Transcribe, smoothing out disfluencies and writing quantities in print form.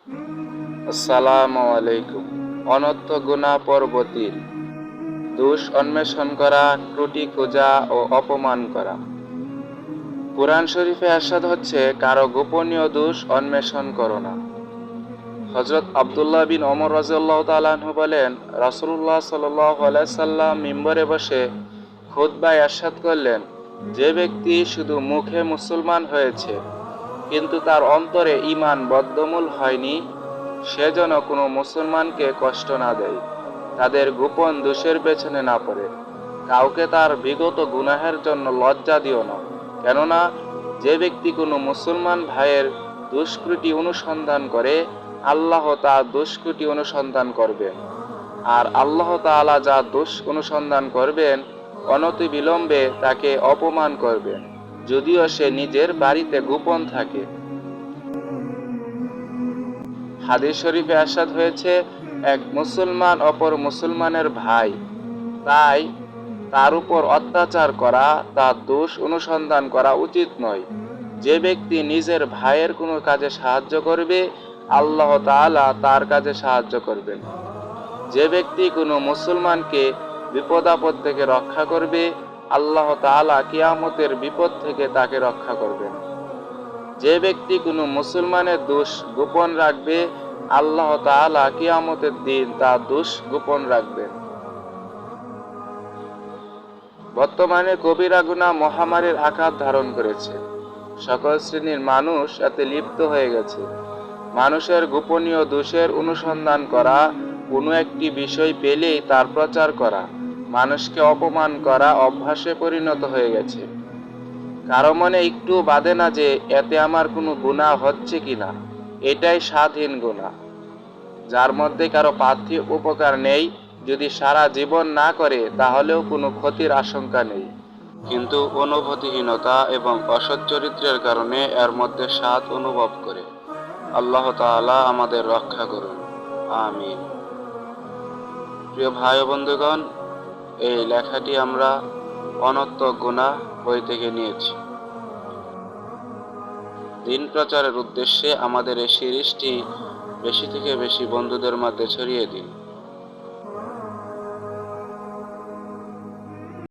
আসসালামু আলাইকুম। অনর্থ গুনাহ পর্ব ৩। দোষ অন্বেষণ করা, ত্রুটি খোঁজা ও অপমান করা। কুরআন শরীফে ইরশাদ হচ্ছে, কারো গোপনীয় দোষ অন্বেষণ করো না। হযরত আব্দুল্লাহ বিন ওমর রাদিয়াল্লাহু তাআলা আনহু বলেন, রাসূলুল্লাহ সাল্লাল্লাহু আলাইহি সাল্লাম মিম্বরে বসে খুতবায় ইরশাদ করলেন, যে ব্যক্তি শুধু মুখে মুসলমান হয়েছে কিন্তু তার অন্তরে ঈমান বদ্ধমূল হয়নি, সে যেন কোনো মুসলমানকে কষ্ট না দেয়, তাদের গোপন দোষের পেছনে না পড়ে। কাউকে তার বিগত গুনাহের জন্য লজ্জা দিও না, কেননা যে ব্যক্তি কোনো মুসলমান ভাইয়ের দুষ্কৃতি অনুসন্ধান করে, আল্লাহ তার দুষ্কৃতি অনুসন্ধান করবেন। আর আল্লাহ তাআলা যা দোষ অনুসন্ধান করবেন, অনতিবিলম্বে তাকে অপমান করবেন, যদিও সে নিজের বাড়িতে গোপন থাকে। হাদিস শরীফে ইরশাদ হয়েছে, এক মুসলমান অপর মুসলমানের ভাই, তাই তার উপর অত্যাচার করা, তার দোষ অনুসন্ধান করা উচিত নয়। যে ব্যক্তি নিজের ভাইয়ের কোনো কাজে সাহায্য করবে, আল্লাহ তাআলা তার কাজে সাহায্য করবেন। যে ব্যক্তি কোনো মুসলমানকে বিপদ আপদ থেকে রক্ষা করবে, আল্লাহ তাআলা কিয়ামতের বিপদ থেকে তাকে রক্ষা করবেন। যে ব্যক্তি কোনো মুসলমানের দোষ গোপন রাখবে, আল্লাহ তাআলা কিয়ামতের দিন তার দোষ গোপন রাখবেন। বর্তমানে কবিরা গুনাহ মহামারীর আকার ধারণ করেছে। সকল শ্রেণীর মানুষ এতে লিপ্ত হয়ে গেছে। মানুষের গোপনীয় দোষের অনুসন্ধান করা, কোনো একটি বিষয় পেলেই তার প্রচার করা, মানুষকে অপমান করা অভ্যাসে পরিণত হয়ে গেছে। কারো মনে একটু বাধে না যে এতে আমার কোনো গুনাহ হচ্ছে কিনা। এটাই স্বাধীন গুনাহ, যার মধ্যে কারো পার্থিব উপকার নেই। যদি সারা জীবন না করে তাহলেও কোনো ক্ষতির আশঙ্কা নেই, কিন্তু অনুভূতিহীনতা এবং অসৎ চরিত্রের কারণে এর মধ্যে স্বাদ অনুভব করে। আল্লাহ তাআলা আমাদের রক্ষা করুন, আমিন। প্রিয় ভাই ও বন্ধুগণ, এই লেখাটি আমরা অনর্থ গুনাহ বই থেকে নিয়েছি। দিন প্রচারের উদ্দেশ্যে আমাদের এই সিরিজটি বেশি থেকে বেশি বন্ধুদের মধ্যে ছড়িয়ে দিন।